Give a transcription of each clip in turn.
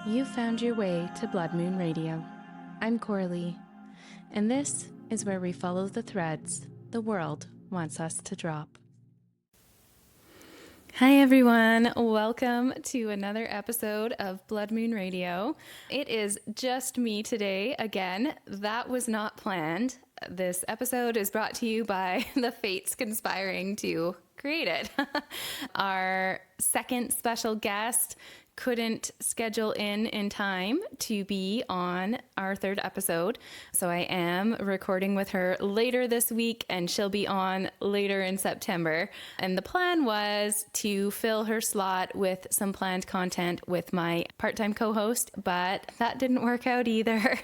You found your way to Blood Moon Radio. I'm Coralie, and this is where we follow the threads the world wants us to drop. Hi everyone, welcome to another episode of Blood Moon Radio. It is just me today again. That was not planned. This episode is brought to you by the fates conspiring to create it. Our second special guest couldn't schedule in time to be on our third episode. So I am recording with her later this week and she'll be on later in September. And the plan was to fill her slot with some planned content with my part-time co-host, but that didn't work out either.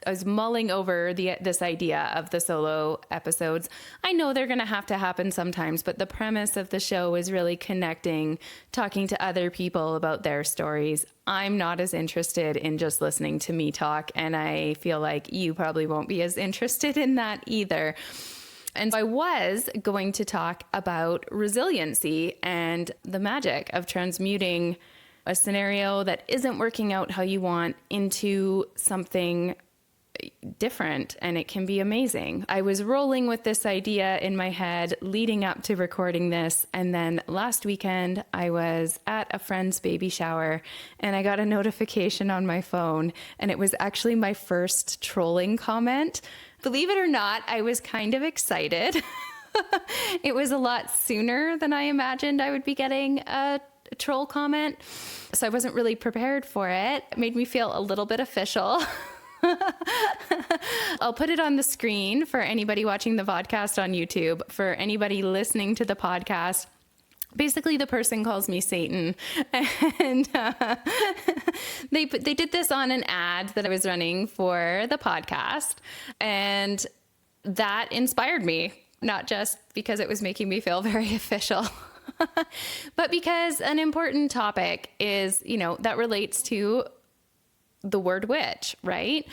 I was mulling over this idea of the solo episodes. I know they're going to have to happen sometimes, but the premise of the show is really connecting, talking to other people about their stories. I'm not as interested in just listening to me talk, and I feel like you probably won't be as interested in that either. And so I was going to talk about resiliency and the magic of transmuting a scenario that isn't working out how you want into something different, and it can be amazing. I was rolling with this idea in my head leading up to recording this, and then last weekend I was at a friend's baby shower and I got a notification on my phone, and it was actually my first trolling comment. Believe it or not, I was kind of excited. It was a lot sooner than I imagined I would be getting a troll comment, so I wasn't really prepared for it. It made me feel a little bit official. I'll put it on the screen for anybody watching the podcast on YouTube. For anybody listening to the podcast, basically the person calls me Satan, and they did this on an ad that I was running for the podcast, and that inspired me, not just because it was making me feel very official, but because an important topic is, that relates to the word witch, right?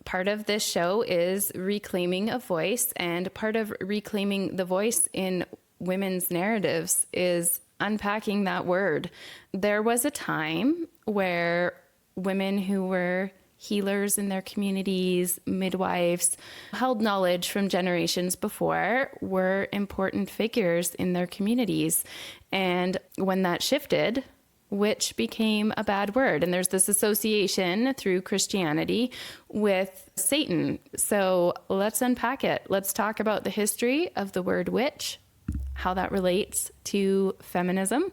Part of this show is reclaiming a voice, and part of reclaiming the voice in women's narratives is unpacking that word. There was a time where women who were healers in their communities, midwives, held knowledge from generations before, were important figures in their communities. And when that shifted, witch became a bad word. And there's this association through Christianity with Satan. So let's unpack it. Let's talk about the history of the word witch, how that relates to feminism.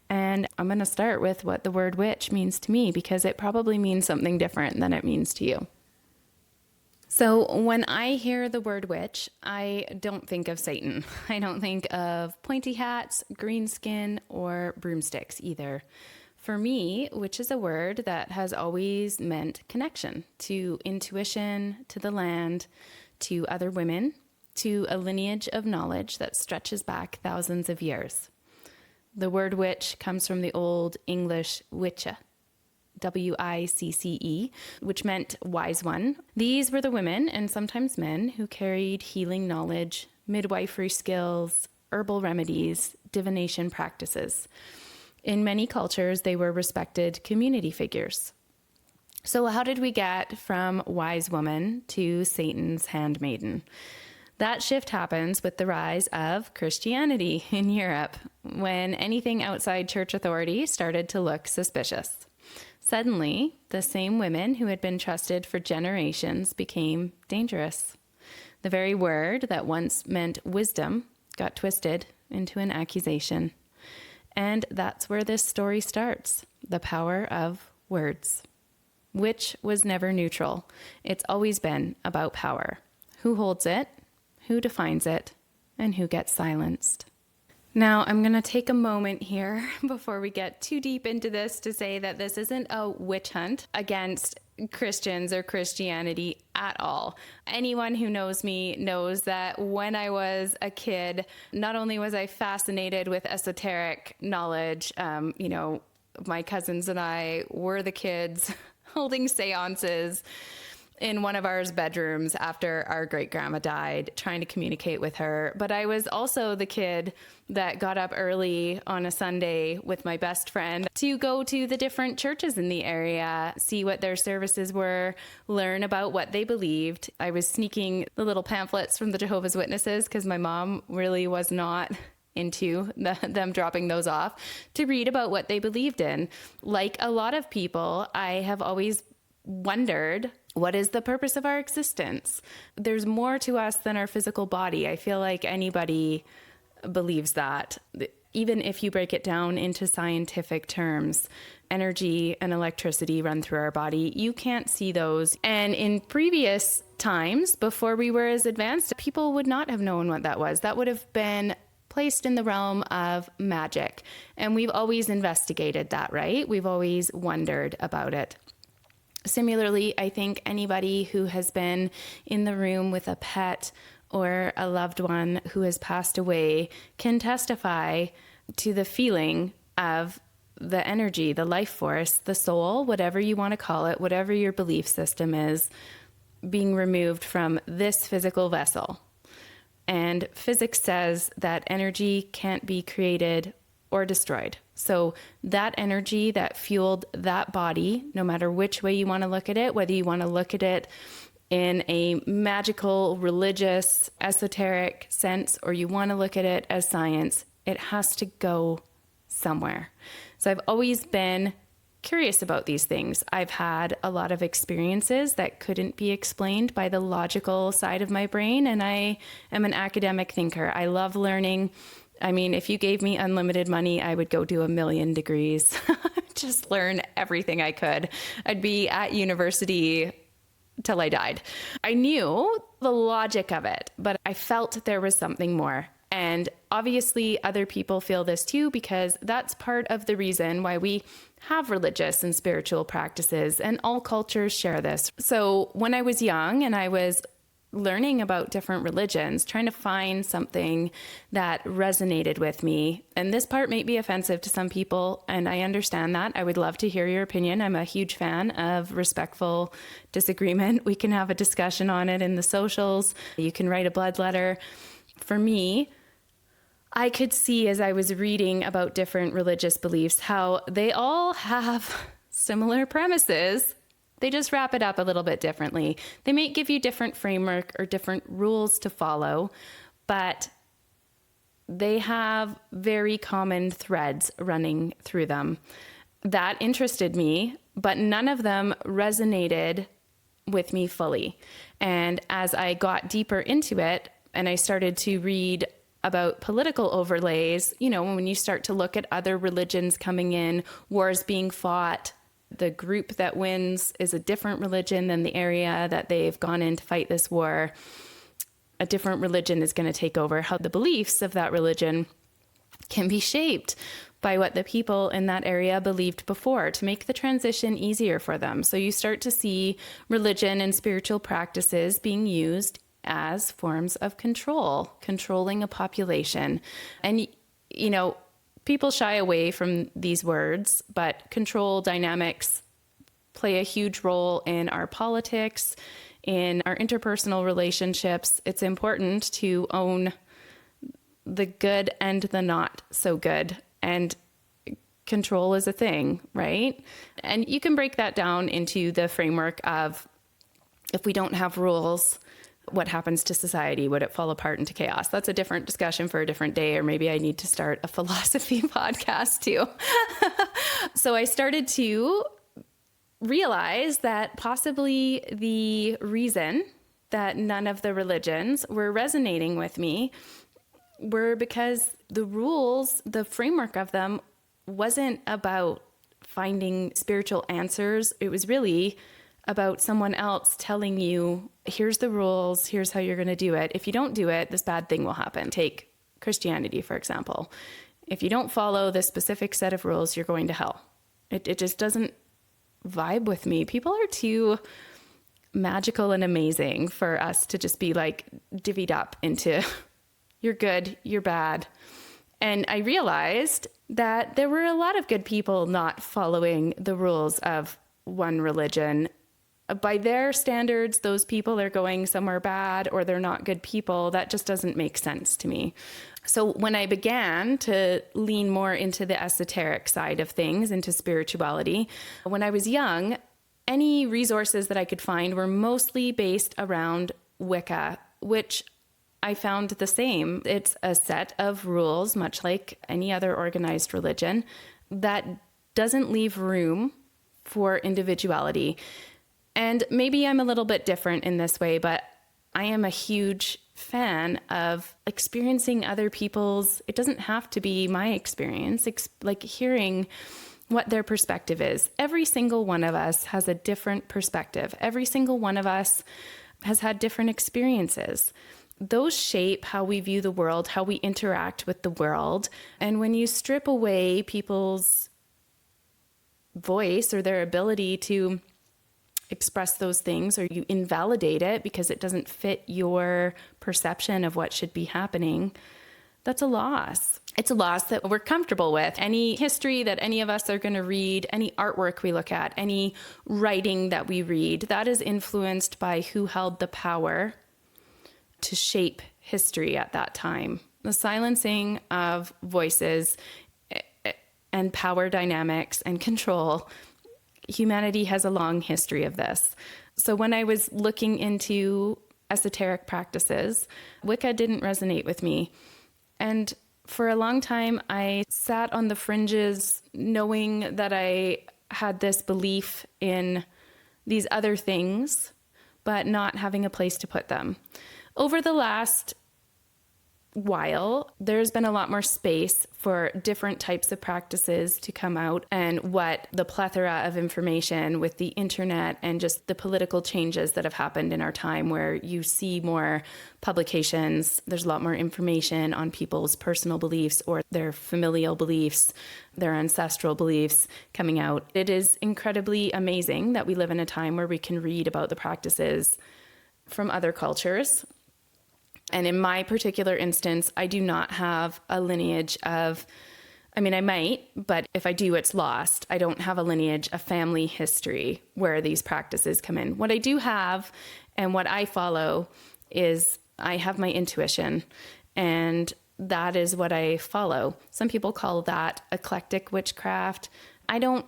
And I'm going to start with what the word witch means to me, because it probably means something different than it means to you. So when I hear the word witch, I don't think of Satan. I don't think of pointy hats, green skin, or broomsticks either. For me, witch is a word that has always meant connection to intuition, to the land, to other women, to a lineage of knowledge that stretches back thousands of years. The word witch comes from the Old English wicce, W-I-C-C-E, which meant wise one. These were the women, and sometimes men, who carried healing knowledge, midwifery skills, herbal remedies, divination practices. In many cultures, they were respected community figures. So how did we get from wise woman to Satan's handmaiden? That shift happens with the rise of Christianity in Europe, when anything outside church authority started to look suspicious. Suddenly, the same women who had been trusted for generations became dangerous. The very word that once meant wisdom got twisted into an accusation. And that's where this story starts, the power of words. Witch was never neutral. It's always been about power. Who holds it, who defines it, and who gets silenced. Now, I'm going to take a moment here before we get too deep into this to say that this isn't a witch hunt against Christians or Christianity at all. Anyone who knows me knows that when I was a kid, not only was I fascinated with esoteric knowledge, my cousins and I were the kids holding seances in one of our bedrooms after our great grandma died, trying to communicate with her. But I was also the kid that got up early on a Sunday with my best friend to go to the different churches in the area, see what their services were, learn about what they believed. I was sneaking the little pamphlets from the Jehovah's Witnesses because my mom really was not into them dropping those off, to read about what they believed in. Like a lot of people, I have always wondered, what is the purpose of our existence? There's more to us than our physical body. I feel like anybody believes that. Even if you break it down into scientific terms, energy and electricity run through our body. You can't see those. And in previous times, before we were as advanced, people would not have known what that was. That would have been placed in the realm of magic. And we've always investigated that, right? We've always wondered about it. Similarly, I think anybody who has been in the room with a pet or a loved one who has passed away can testify to the feeling of the energy, the life force, the soul, whatever you want to call it, whatever your belief system is, being removed from this physical vessel. And physics says that energy can't be created or destroyed. So that energy that fueled that body, no matter which way you want to look at it, whether you want to look at it in a magical, religious, esoteric sense, or you want to look at it as science, it has to go somewhere. So I've always been curious about these things. I've had a lot of experiences that couldn't be explained by the logical side of my brain, and I am an academic thinker. I love learning. I mean, if you gave me unlimited money, I would go do 1,000,000 degrees, just learn everything I could. I'd be at university till I died. I knew the logic of it, but I felt there was something more. And obviously other people feel this too, because that's part of the reason why we have religious and spiritual practices, and all cultures share this. So when I was young and I was learning about different religions, trying to find something that resonated with me. And this part may be offensive to some people, and I understand that. I would love to hear your opinion. I'm a huge fan of respectful disagreement. We can have a discussion on it in the socials. You can write a blood letter. For me, I could see as I was reading about different religious beliefs how they all have similar premises. They just wrap it up a little bit differently. They may give you different framework or different rules to follow, but they have very common threads running through them. That interested me, but none of them resonated with me fully. And as I got deeper into it and I started to read about political overlays, you know, when you start to look at other religions coming in, wars being fought, the group that wins is a different religion than the area that they've gone in to fight this war. A different religion is going to take over. How the beliefs of that religion can be shaped by what the people in that area believed before to make the transition easier for them. So you start to see religion and spiritual practices being used as forms of control, controlling a population. And, you know, people shy away from these words, but control dynamics play a huge role in our politics, in our interpersonal relationships. It's important to own the good and the not so good. And control is a thing, right? And you can break that down into the framework of, if we don't have rules, what happens to society? Would it fall apart into chaos? That's a different discussion for a different day, or maybe I need to start a philosophy podcast too. So I started to realize that possibly the reason that none of the religions were resonating with me were because the rules, the framework of them wasn't about finding spiritual answers. It was really about someone else telling you, here's the rules, here's how you're going to do it. If you don't do it, this bad thing will happen. Take Christianity, for example. If you don't follow this specific set of rules, you're going to hell. It just doesn't vibe with me. People are too magical and amazing for us to just be like divvied up into you're good, you're bad. And I realized that there were a lot of good people not following the rules of one religion. by their standards, those people are going somewhere bad or they're not good people. That just doesn't make sense to me. So when I began to lean more into the esoteric side of things, into spirituality, when I was young, any resources that I could find were mostly based around Wicca, which I found the same. It's a set of rules, much like any other organized religion, that doesn't leave room for individuality. And maybe I'm a little bit different in this way, but I am a huge fan of experiencing other people's, it doesn't have to be my experience, like hearing what their perspective is. Every single one of us has a different perspective. Every single one of us has had different experiences. Those shape how we view the world, how we interact with the world. And when you strip away people's voice or their ability to express those things, or you invalidate it because it doesn't fit your perception of what should be happening, that's a loss. It's a loss that we're comfortable with. Any history that any of us are going to read, any artwork we look at, any writing that we read, that is influenced by who held the power to shape history at that time. The silencing of voices and power dynamics and control, humanity has a long history of this. So when I was looking into esoteric practices, Wicca didn't resonate with me. And for a long time, I sat on the fringes knowing that I had this belief in these other things, but not having a place to put them. Over the last while, there's been a lot more space for different types of practices to come out, and what the plethora of information with the internet and just the political changes that have happened in our time, where you see more publications, there's a lot more information on people's personal beliefs or their familial beliefs, their ancestral beliefs coming out. It is incredibly amazing that we live in a time where we can read about the practices from other cultures. And in my particular instance, I do not have a lineage of, I mean, I might, but if I do, it's lost. I don't have a lineage, a family history where these practices come in. What I do have and what I follow is I have my intuition, and that is what I follow. Some people call that eclectic witchcraft. I don't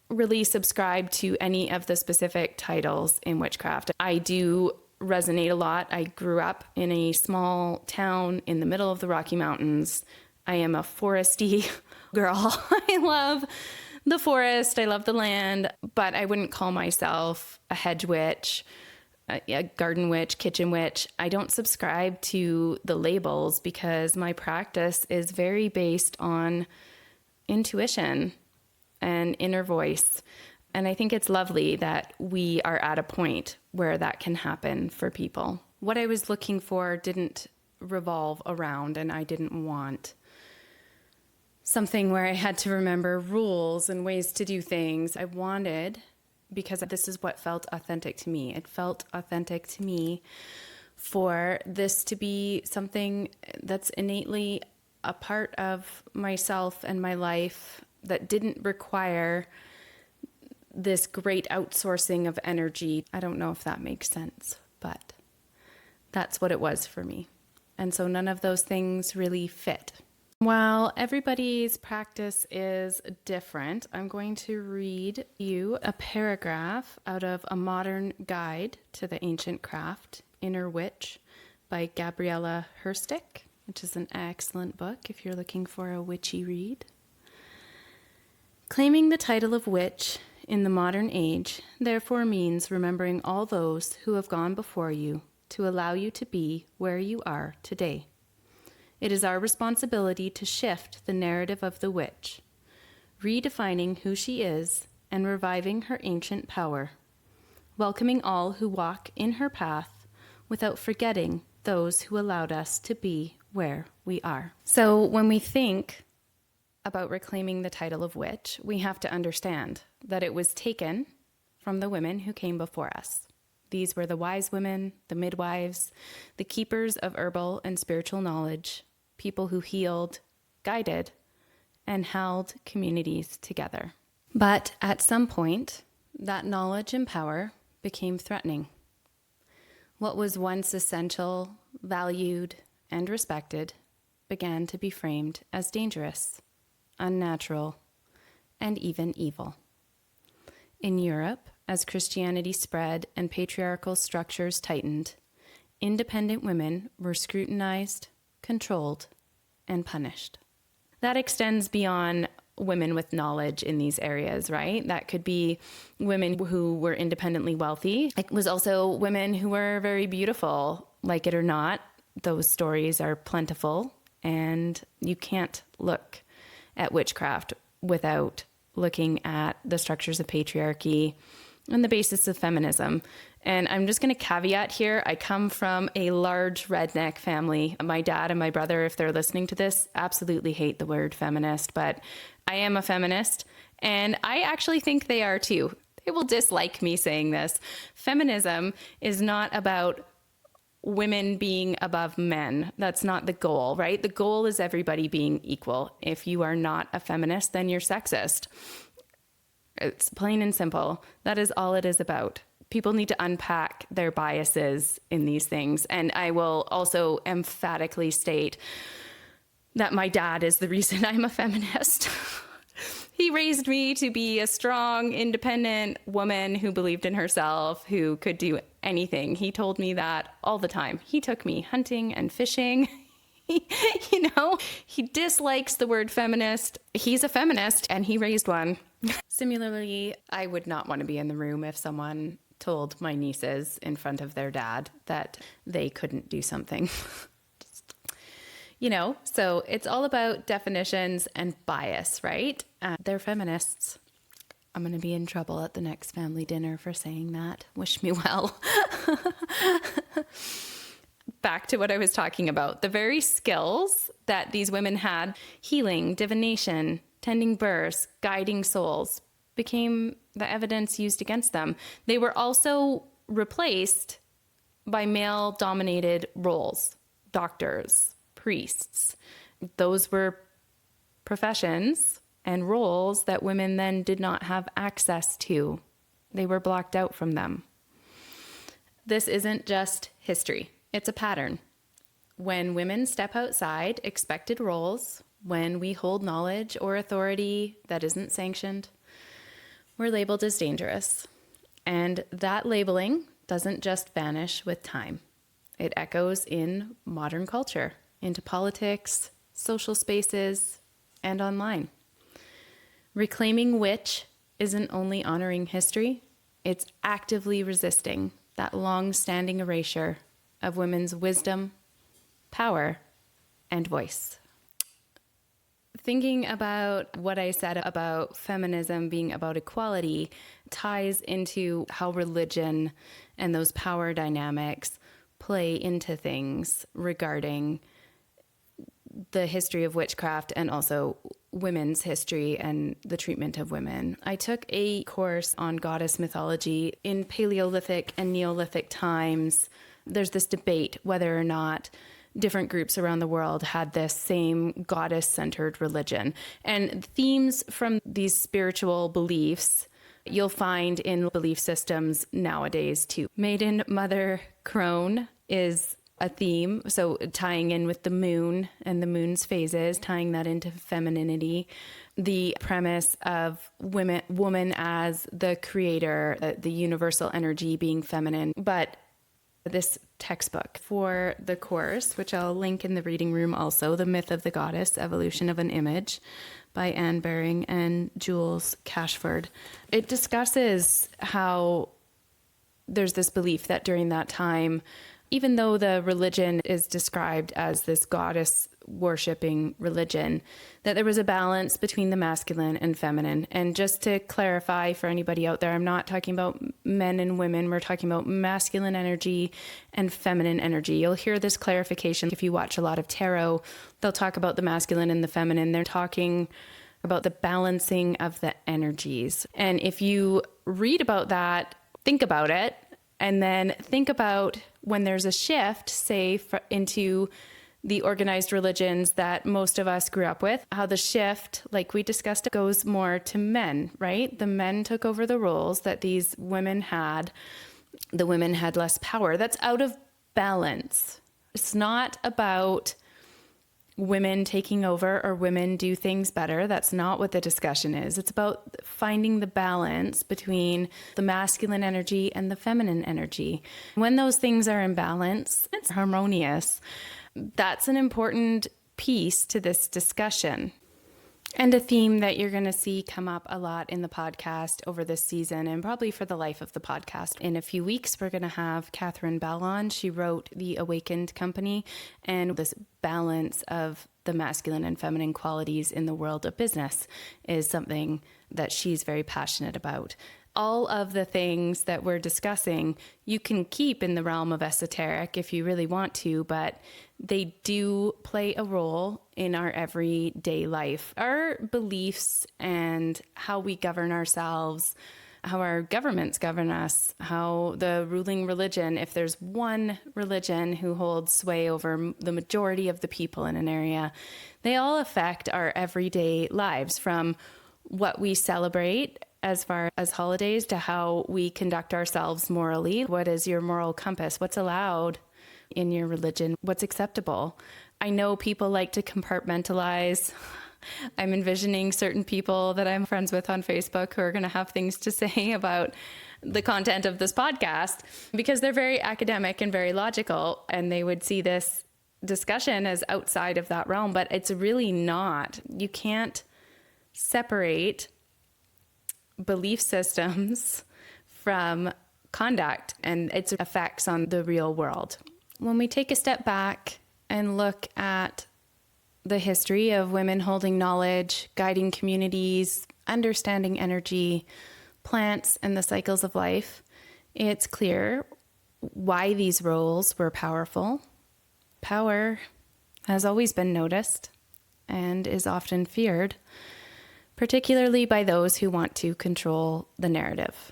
really subscribe to any of the specific titles in witchcraft. I do resonate a lot. I grew up in a small town in the middle of the Rocky Mountains. I am a foresty girl. I love the forest. I love the land, but I wouldn't call myself a hedge witch, a garden witch, kitchen witch. I don't subscribe to the labels because my practice is very based on intuition and inner voice. And I think it's lovely that we are at a point where that can happen for people. What I was looking for didn't revolve around, and I didn't want something where I had to remember rules and ways to do things. I wanted, because this is what felt authentic to me. It felt authentic to me for this to be something that's innately a part of myself and my life that didn't require this great outsourcing of energy. I don't know if that makes sense, but that's what it was for me. And so none of those things really fit. While everybody's practice is different, I'm going to read you a paragraph out of A Modern Guide to the Ancient Craft, Inner Witch, by Gabriella Herstick, which is an excellent book if you're looking for a witchy read. Claiming the title of witch in the modern age, therefore, means remembering all those who have gone before you to allow you to be where you are today. It is our responsibility to shift the narrative of the witch, redefining who she is and reviving her ancient power, welcoming all who walk in her path without forgetting those who allowed us to be where we are. So when we think about reclaiming the title of witch, we have to understand that it was taken from the women who came before us. These were the wise women, the midwives, the keepers of herbal and spiritual knowledge, people who healed, guided, and held communities together. But at some point, that knowledge and power became threatening. What was once essential, valued, and respected began to be framed as dangerous, unnatural, and even evil. In Europe, as Christianity spread and patriarchal structures tightened, independent women were scrutinized, controlled, and punished. That extends beyond women with knowledge in these areas, right? That could be women who were independently wealthy. It was also women who were very beautiful. Like it or not, those stories are plentiful, and you can't look at witchcraft without looking at the structures of patriarchy and the basis of feminism. And I'm just going to caveat here, I come from a large redneck family. My dad and my brother, if they're listening to this, absolutely hate the word feminist, but I am a feminist, and I actually think they are too. They will dislike me saying this. Feminism is not about women being above men. That's not the goal, right? The goal is everybody being equal. If you are not a feminist, then you're sexist. It's plain and simple. That is all it is about. People need to unpack their biases in these things. And I will also emphatically state that my dad is the reason I'm a feminist. He raised me to be a strong, independent woman who believed in herself, who could do anything. He told me that all the time. He took me hunting and fishing. He dislikes the word feminist. He's a feminist, and he raised one. Similarly, I would not want to be in the room if someone told my nieces in front of their dad that they couldn't do something. So it's all about definitions and bias, right? They're feminists. I'm going to be in trouble at the next family dinner for saying that. Wish me well. Back to what I was talking about. The very skills that these women had, healing, divination, tending births, guiding souls, became the evidence used against them. They were also replaced by male-dominated roles, doctors, priests. Those were professions and roles that women then did not have access to. They were blocked out from them. This isn't just history. It's a pattern. When women step outside expected roles, when we hold knowledge or authority that isn't sanctioned, we're labeled as dangerous. And that labeling doesn't just vanish with time. It echoes in modern culture, into politics, social spaces, and online. Reclaiming witch isn't only honoring history, it's actively resisting that long-standing erasure of women's wisdom, power, and voice. Thinking about what I said about feminism being about equality ties into how religion and those power dynamics play into things regarding the history of witchcraft and also women's history and the treatment of women. I took a course on goddess mythology in Paleolithic and Neolithic times. There's this debate whether or not different groups around the world had this same goddess-centered religion. And themes from these spiritual beliefs you'll find in belief systems nowadays too. Maiden, mother, crone is a theme. So tying in with the moon and the moon's phases, tying that into femininity. The premise of woman as the creator, the universal energy being feminine. But this textbook for the course, which I'll link in the reading room also, The Myth of the Goddess, Evolution of an Image by Anne Baring and Jules Cashford. It discusses how there's this belief that during that time, even though the religion is described as this goddess worshipping religion, that there was a balance between the masculine and feminine. And just to clarify for anybody out there, I'm not talking about men and women. We're talking about masculine energy and feminine energy. You'll hear this clarification if you watch a lot of tarot. They'll talk about the masculine and the feminine. They're talking about the balancing of the energies. And if you read about that, think about it, and then think about when there's a shift, say, into the organized religions that most of us grew up with, how the shift, like we discussed, goes more to men, right? The men took over the roles that these women had. The women had less power. That's out of balance. It's not about women taking over or women do things better. That's not what the discussion is. It's about finding the balance between the masculine energy and the feminine energy. When those things are in balance, it's harmonious. That's an important piece to this discussion. And a theme that you're going to see come up a lot in the podcast over this season and probably for the life of the podcast. In a few weeks, we're going to have Catherine Bell on. She wrote The Awakened Company, and this balance of the masculine and feminine qualities in the world of business is something that she's very passionate about. All of the things that we're discussing, you can keep in the realm of esoteric if you really want to, but they do play a role in our everyday life. Our beliefs and how we govern ourselves, how our governments govern us, how the ruling religion, if there's one religion who holds sway over the majority of the people in an area, they all affect our everyday lives, from what we celebrate as far as holidays to how we conduct ourselves morally. What is your moral compass? What's allowed in your religion? What's acceptable? I know people like to compartmentalize. I'm envisioning certain people that I'm friends with on Facebook who are going to have things to say about the content of this podcast because they're very academic and very logical, and they would see this discussion as outside of that realm, but it's really not. You can't separate belief systems from conduct and its effects on the real world. When we take a step back and look at the history of women holding knowledge, guiding communities, understanding energy, plants, and the cycles of life, it's clear why these roles were powerful. Power has always been noticed and is often feared, particularly by those who want to control the narrative.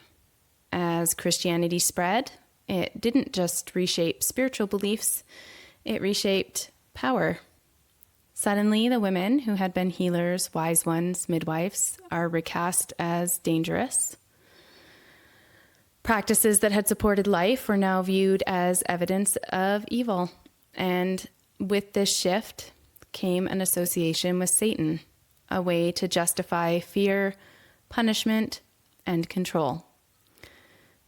As Christianity spread, it didn't just reshape spiritual beliefs, it reshaped power. Suddenly, the women who had been healers, wise ones, midwives, are recast as dangerous. Practices that had supported life were now viewed as evidence of evil. And with this shift came an association with Satan, a way to justify fear, punishment, and control.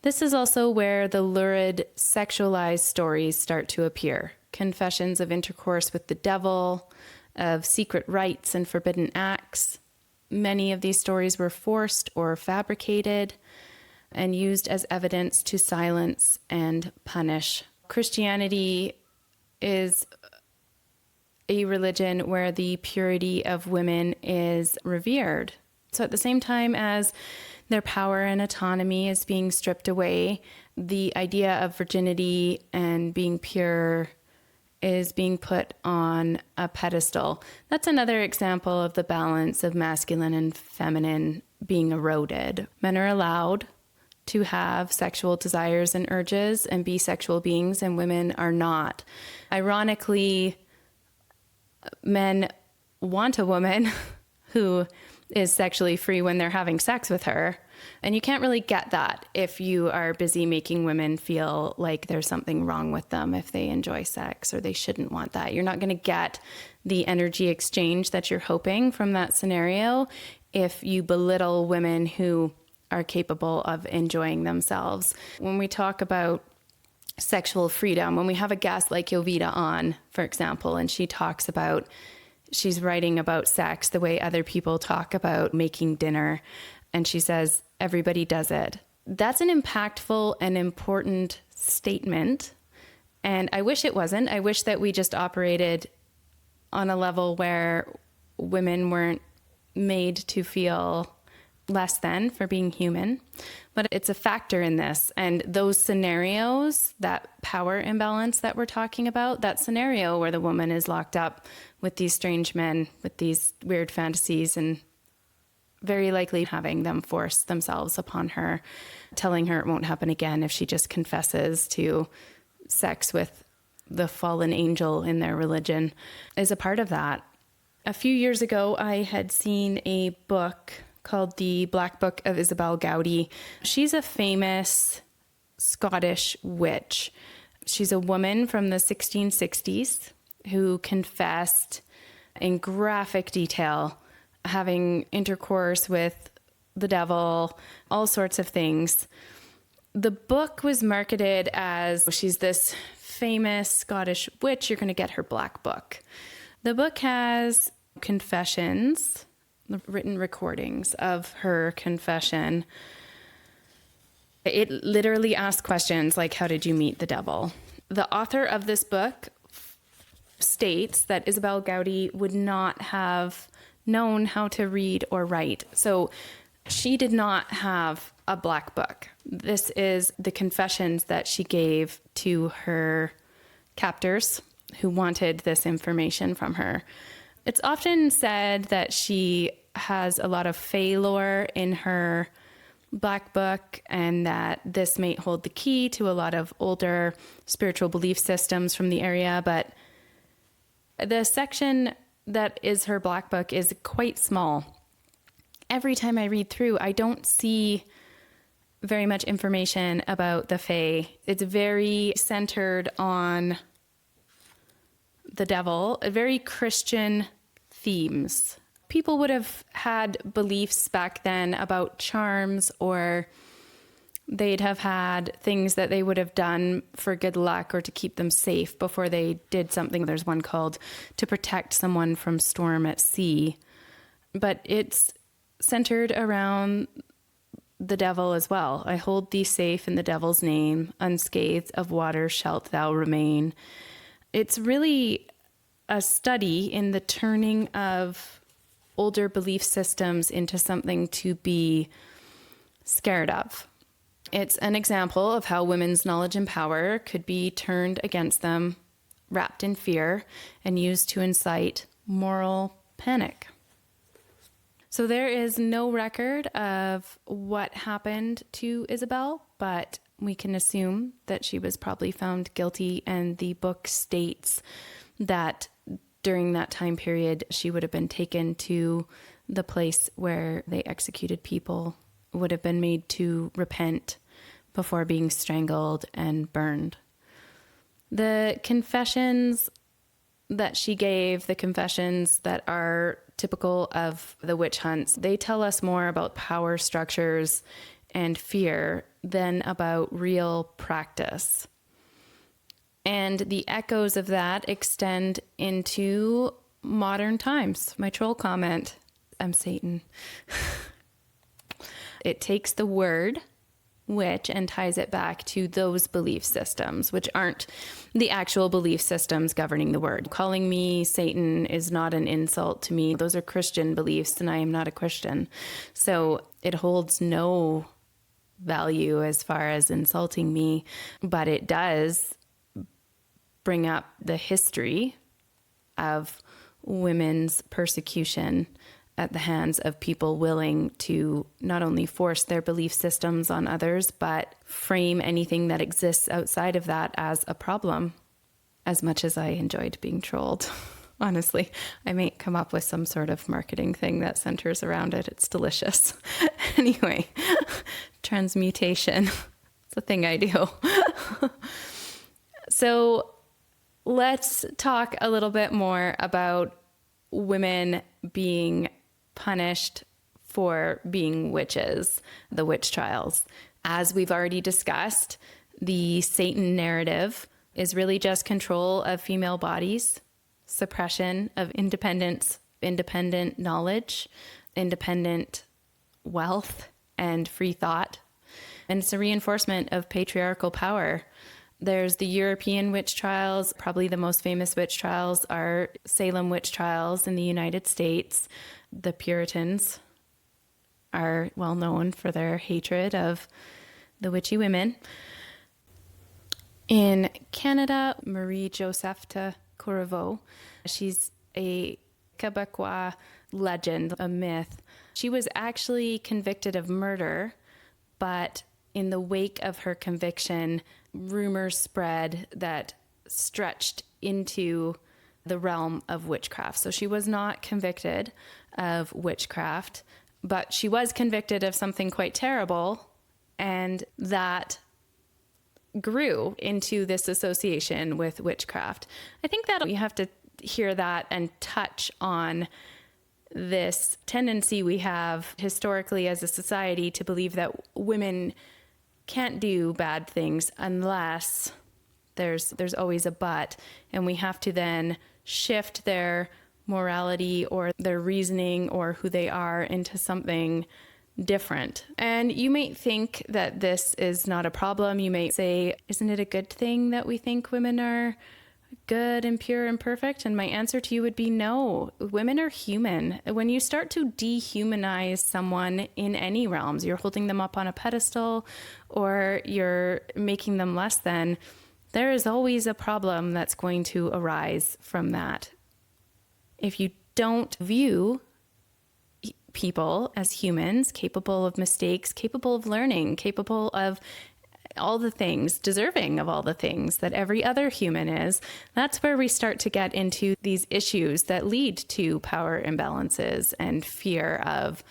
This is also where the lurid, sexualized stories start to appear. Confessions of intercourse with the devil, of secret rites and forbidden acts. Many of these stories were forced or fabricated and used as evidence to silence and punish. Christianity is a religion where the purity of women is revered. So at the same time as their power and autonomy is being stripped away, the idea of virginity and being pure is being put on a pedestal. That's another example of the balance of masculine and feminine being eroded. Men are allowed to have sexual desires and urges and be sexual beings, and women are not. Ironically, men want a woman who is sexually free when they're having sex with her. And you can't really get that if you are busy making women feel like there's something wrong with them if they enjoy sex, or they shouldn't want that. You're not going to get the energy exchange that you're hoping from that scenario if you belittle women who are capable of enjoying themselves. When we talk about sexual freedom, when we have a guest like Jovita on, for example, and she's writing about sex the way other people talk about making dinner, and she says, everybody does it. That's an impactful and important statement. And I wish it wasn't. I wish that we just operated on a level where women weren't made to feel less than for being human. But it's a factor in this. And those scenarios, that power imbalance that we're talking about, that scenario where the woman is locked up with these strange men, with these weird fantasies, and very likely having them force themselves upon her, telling her it won't happen again if she just confesses to sex with the fallen angel in their religion is a part of that. A few years ago, I had seen a book called The Black Book of Isabel Gowdy. She's a famous Scottish witch. She's a woman from the 1660s who confessed in graphic detail having intercourse with the devil, all sorts of things. The book was marketed as she's this famous Scottish witch, you're going to get her black book. The book has confessions, written recordings of her confession. It literally asks questions like, how did you meet the devil? The author of this book states that Isabel Gowdy would not have known how to read or write. So she did not have a black book. This is the confessions that she gave to her captors who wanted this information from her. It's often said that she has a lot of fae lore in her black book, and that this may hold the key to a lot of older spiritual belief systems from the area. But the section that is her black book is quite small. Every time I read through, I don't see very much information about the fae. It's very centered on the devil, very Christian themes. People would have had beliefs back then about charms, or they'd have had things that they would have done for good luck or to keep them safe before they did something. There's one called to protect someone from storm at sea. But it's centered around the devil as well. I hold thee safe in the devil's name, unscathed of water shalt thou remain. It's really a study in the turning of older belief systems into something to be scared of. It's an example of how women's knowledge and power could be turned against them, wrapped in fear, and used to incite moral panic. So there is no record of what happened to Isabel, but we can assume that she was probably found guilty, and the book states that during that time period, she would have been taken to the place where they executed people, would have been made to repent before being strangled and burned. The confessions that she gave, the confessions that are typical of the witch hunts, they tell us more about power structures and fear than about real practice. And the echoes of that extend into modern times. My troll comment, I'm Satan. It takes the word witch and ties it back to those belief systems, which aren't the actual belief systems governing the word. Calling me Satan is not an insult to me. Those are Christian beliefs, and I am not a Christian. So it holds no value as far as insulting me, but it does bring up the history of women's persecution at the hands of people willing to not only force their belief systems on others, but frame anything that exists outside of that as a problem. As much as I enjoyed being trolled, honestly, I may come up with some sort of marketing thing that centers around it. It's delicious. Anyway, transmutation. It's a thing I do. So let's talk a little bit more about women being punished for being witches, the witch trials. As we've already discussed, the Satan narrative is really just control of female bodies, suppression of independent knowledge, independent wealth, and free thought. And it's a reinforcement of patriarchal power. There's the European witch trials. Probably the most famous witch trials are Salem witch trials in the United States. The Puritans are well known for their hatred of the witchy women. In Canada, Marie Joseph Corriveau, she's a Quebecois legend, a myth. She was actually convicted of murder, but in the wake of her conviction, rumors spread that stretched into the realm of witchcraft. So she was not convicted of witchcraft, but she was convicted of something quite terrible, and that grew into this association with witchcraft. I think that we have to hear that and touch on this tendency we have historically as a society to believe that women can't do bad things unless there's always a but, and we have to then shift their morality or their reasoning or who they are into something different. And you may think that this is not a problem. You may say, isn't it a good thing that we think women are good and pure and perfect? And my answer to you would be no. Women are human. When you start to dehumanize someone in any realms, you're holding them up on a pedestal or you're making them less than, there is always a problem that's going to arise from that. If you don't view people as humans, capable of mistakes, capable of learning, capable of all the things, deserving of all the things that every other human is, that's where we start to get into these issues that lead to power imbalances and fear of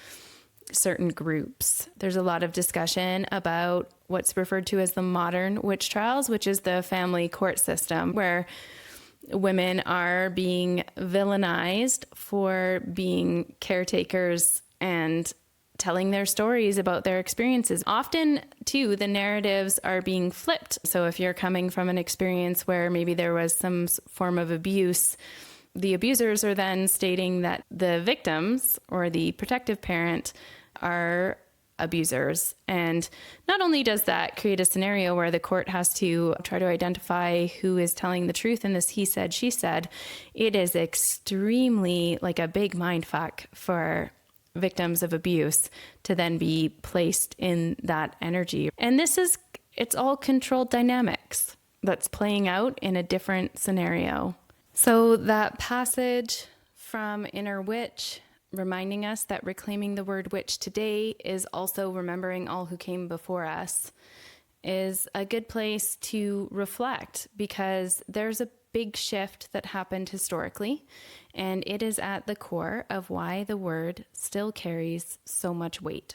certain groups. There's a lot of discussion about what's referred to as the modern witch trials, which is the family court system where women are being villainized for being caretakers and telling their stories about their experiences. Often, too, the narratives are being flipped. So if you're coming from an experience where maybe there was some form of abuse, the abusers are then stating that the victims or the protective parent are abusers. And not only does that create a scenario where the court has to try to identify who is telling the truth in this he said, she said, it is extremely like a big mindfuck for victims of abuse to then be placed in that energy. And it's all controlled dynamics that's playing out in a different scenario. So that passage from Inner Witch, reminding us that reclaiming the word witch today is also remembering all who came before us, is a good place to reflect, because there's a big shift that happened historically, and it is at the core of why the word still carries so much weight.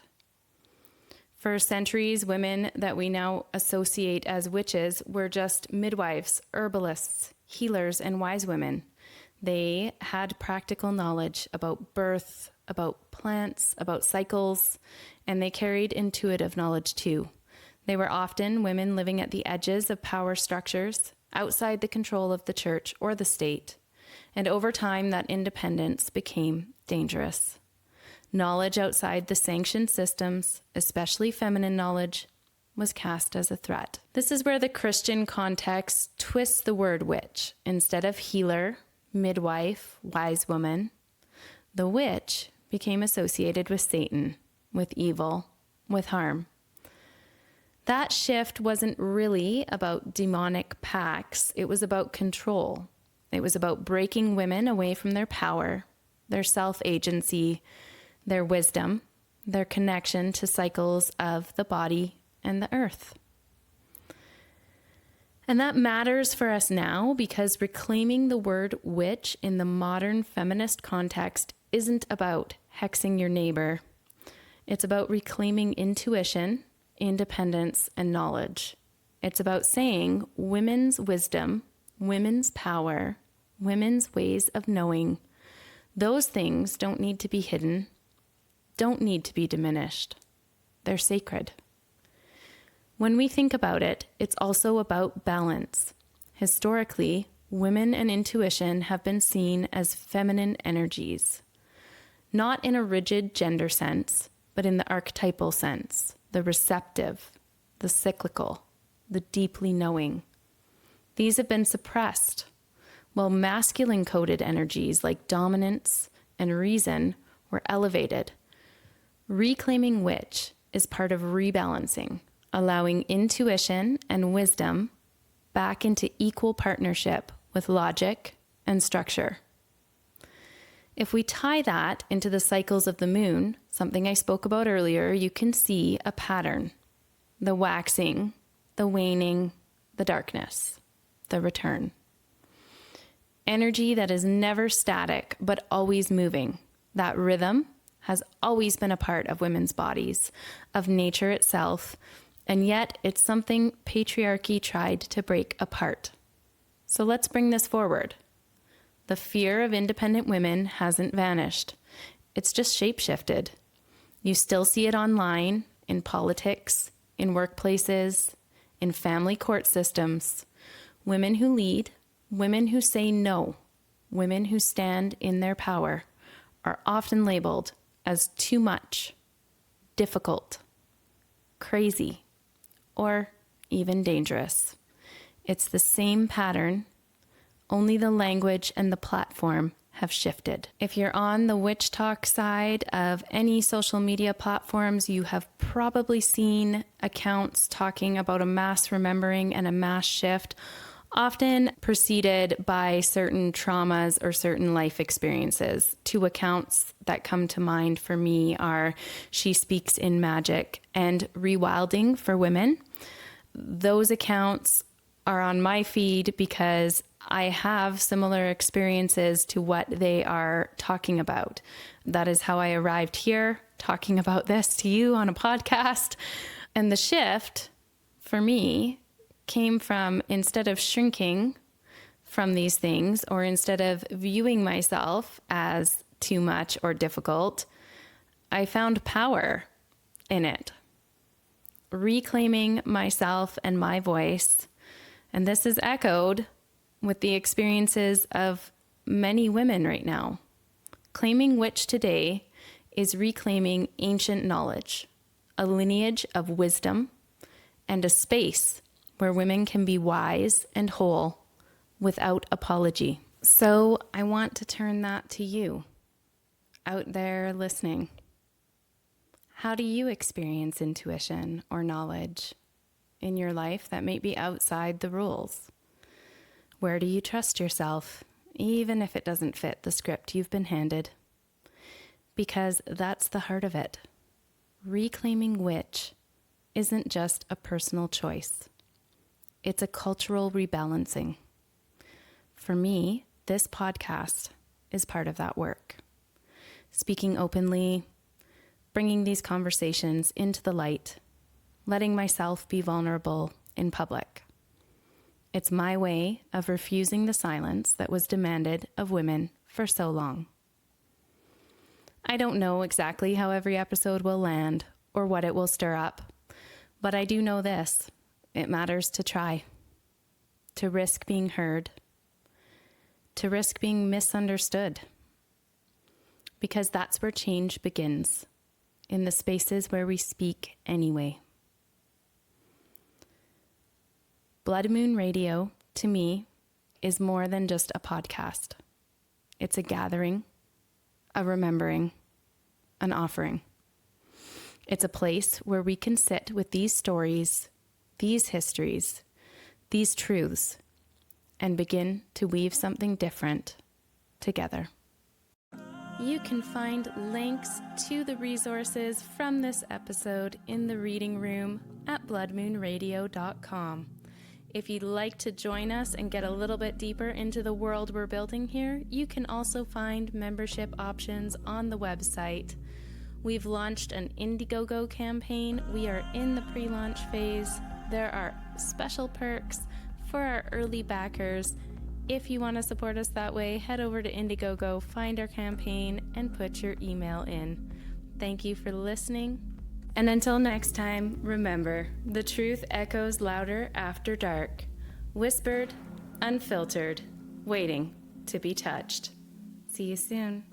For centuries, women that we now associate as witches were just midwives, herbalists, healers, and wise women. They had practical knowledge about birth, about plants, about cycles, and they carried intuitive knowledge too. They were often women living at the edges of power structures, outside the control of the church or the state. And over time, that independence became dangerous. Knowledge outside the sanctioned systems, especially feminine knowledge, was cast as a threat. This is where the Christian context twists the word witch. Instead of healer, midwife, wise woman, the witch became associated with Satan, with evil, with harm. That shift wasn't really about demonic pacts. It was about control. It was about breaking women away from their power, their self-agency, their wisdom, their connection to cycles of the body and the earth. And that matters for us now because reclaiming the word witch in the modern feminist context isn't about hexing your neighbor. It's about reclaiming intuition, independence, and knowledge. It's about saying women's wisdom, women's power, women's ways of knowing, those things don't need to be hidden, don't need to be diminished. They're sacred. When we think about it, it's also about balance. Historically, women and intuition have been seen as feminine energies, not in a rigid gender sense, but in the archetypal sense, the receptive, the cyclical, the deeply knowing. These have been suppressed, while masculine-coded energies like dominance and reason were elevated. Reclaiming witch is part of rebalancing, allowing intuition and wisdom back into equal partnership with logic and structure. If we tie that into the cycles of the moon, something I spoke about earlier, you can see a pattern: the waxing, the waning, the darkness. the return. Energy that is never static, but always moving. That rhythm has always been a part of women's bodies, of nature itself, and yet it's something patriarchy tried to break apart. So let's bring this forward. The fear of independent women hasn't vanished. It's just shape-shifted. You still see it online, in politics, in workplaces, in family court systems. Women who lead, women who say no, women who stand in their power are often labeled as too much, difficult, crazy, or even dangerous. It's the same pattern, only the language and the platform have shifted. If you're on the witch talk side of any social media platforms, you have probably seen accounts talking about a mass remembering and a mass shift, often preceded by certain traumas or certain life experiences. Two accounts that come to mind for me are She Speaks in Magic and Rewilding for Women. Those accounts are on my feed because I have similar experiences to what they are talking about. That is how I arrived here, talking about this to you on a podcast. And the shift for me came from, instead of shrinking from these things, or instead of viewing myself as too much or difficult, I found power in it. Reclaiming myself and my voice. And this is echoed with the experiences of many women right now. Claiming witch today is reclaiming ancient knowledge, a lineage of wisdom, and a space where women can be wise and whole without apology. So I want to turn that to you out there listening. How do you experience intuition or knowledge in your life that may be outside the rules? Where do you trust yourself, even if it doesn't fit the script you've been handed? Because that's the heart of it. Reclaiming witch isn't just a personal choice. It's a cultural rebalancing. For me, this podcast is part of that work. Speaking openly, bringing these conversations into the light, letting myself be vulnerable in public. It's my way of refusing the silence that was demanded of women for so long. I don't know exactly how every episode will land or what it will stir up, but I do know this. It matters to try, to risk being heard, to risk being misunderstood, because that's where change begins, in the spaces where we speak anyway. Blood Moon Radio, to me, is more than just a podcast. It's a gathering, a remembering, an offering. It's a place where we can sit with these stories, these histories, these truths, and begin to weave something different together. You can find links to the resources from this episode in the reading room at bloodmoonradio.com. If you'd like to join us and get a little bit deeper into the world we're building here, you can also find membership options on the website. We've launched an Indiegogo campaign. We are in the pre-launch phase. There are special perks for our early backers. If you want to support us that way, head over to Indiegogo, find our campaign, and put your email in. Thank you for listening. And until next time, remember, the truth echoes louder after dark, whispered, unfiltered, waiting to be touched. See you soon.